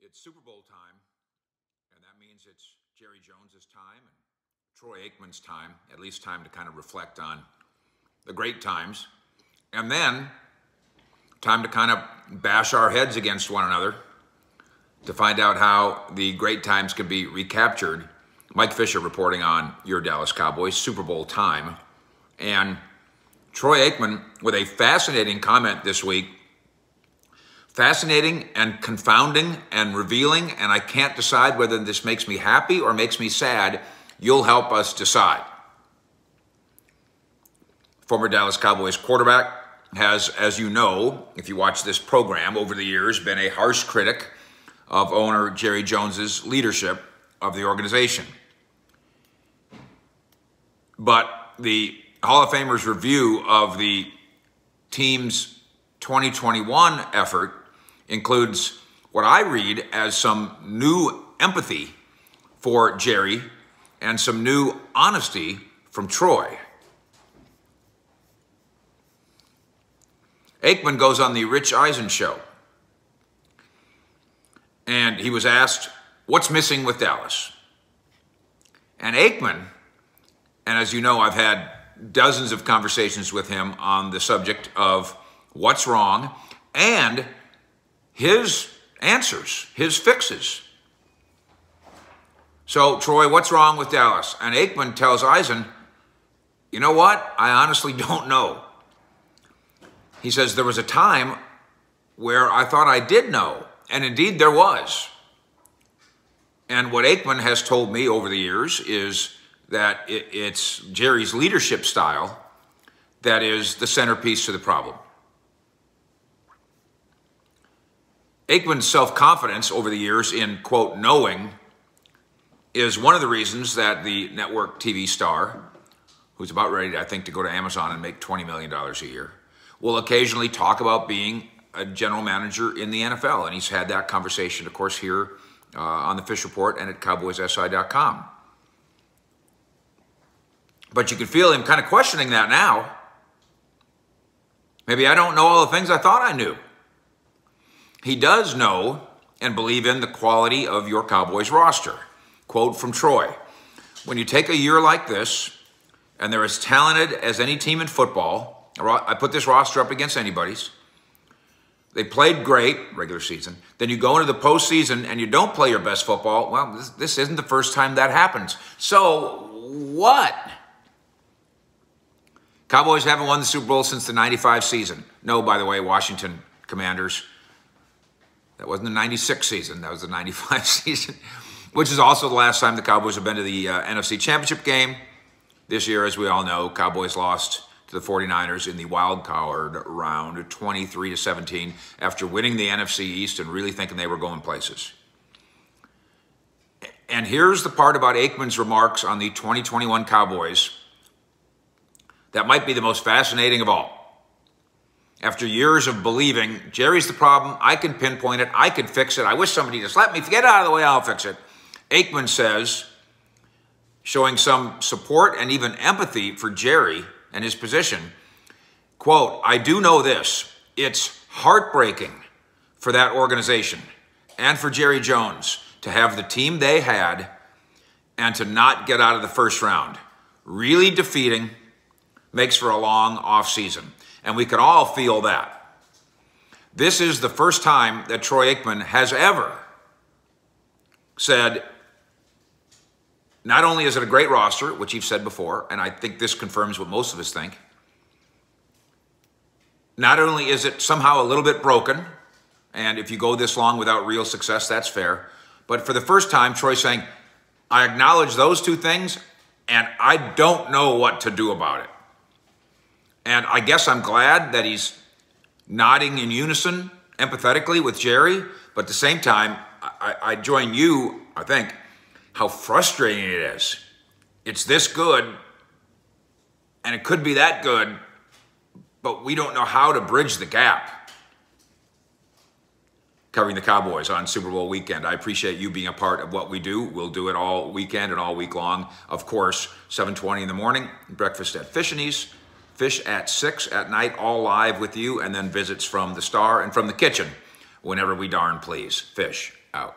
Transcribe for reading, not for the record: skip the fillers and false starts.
It's Super Bowl time, and that means it's Jerry Jones's time and Troy Aikman's time, at least time to kind of reflect on the great times, and then time to kind of bash our heads against one another to find out how the great times can be recaptured. Mike Fisher reporting on your Dallas Cowboys, Super Bowl time. And Troy Aikman with a fascinating comment this week. Fascinating and confounding and revealing, and I can't decide whether this makes me happy or makes me sad. You'll help us decide. Former Dallas Cowboys quarterback has, as you know, if you watch this program over the years, been a harsh critic of owner Jerry Jones's leadership of the organization. But the Hall of Famers review of the team's 2021 effort includes what I read as some new empathy for Jerry and some new honesty from Troy. Aikman goes on the Rich Eisen show, and he was asked, what's missing with Dallas? And Aikman, and as you know, I've had dozens of conversations with him on the subject of what's wrong and his answers, his fixes. So, Troy, what's wrong with Dallas? And Aikman tells Eisen, you know what? I honestly don't know. He says, there was a time where I thought I did know, and indeed there was. And what Aikman has told me over the years is that it's Jerry's leadership style that is the centerpiece to the problem. Aikman's self-confidence over the years in, quote, knowing is one of the reasons that the network TV star, who's about ready, I think, to go to Amazon and make $20 million a year, will occasionally talk about being a general manager in the NFL. And he's had that conversation, of course, here on the Fish Report and at CowboysSI.com. But you can feel him kind of questioning that now. Maybe I don't know all the things I thought I knew. He does know and believe in the quality of your Cowboys roster. Quote from Troy, when you take a year like this, and they're as talented as any team in football, I put this roster up against anybody's, they played great, regular season, then you go into the postseason and you don't play your best football, well, this isn't the first time that happens. So what? Cowboys haven't won the Super Bowl since the 95 season. No, by the way, Washington Commanders, that wasn't the 96 season, that was the 95 season, which is also the last time the Cowboys have been to the NFC Championship game. This year, as we all know, Cowboys lost to the 49ers in the wild card round 23-17 after winning the NFC East and really thinking they were going places. And here's the part about Aikman's remarks on the 2021 Cowboys that might be the most fascinating of all. After years of believing, Jerry's the problem, I can pinpoint it, I can fix it, I wish somebody just let me get out of the way, I'll fix it. Aikman says, showing some support and even empathy for Jerry and his position, quote, I do know this, it's heartbreaking for that organization and for Jerry Jones to have the team they had and to not get out of the first round. Really defeating, makes for a long offseason. And we can all feel that. This is the first time that Troy Aikman has ever said, not only is it a great roster, which you've said before, and I think this confirms what most of us think, not only is it somehow a little bit broken, and if you go this long without real success, that's fair, but for the first time, Troy's saying, I acknowledge those two things, and I don't know what to do about it. And I guess I'm glad that he's nodding in unison, empathetically with Jerry, but at the same time, I join you, I think, how frustrating it is. It's this good, and it could be that good, but we don't know how to bridge the gap. Covering the Cowboys on Super Bowl weekend. I appreciate you being a part of what we do. We'll do it all weekend and all week long. Of course, 7:20 in the morning, breakfast at Fish and East. Fish at 6 at night, all live with you, and then visits from the Star and from the kitchen whenever we darn please. Fish out.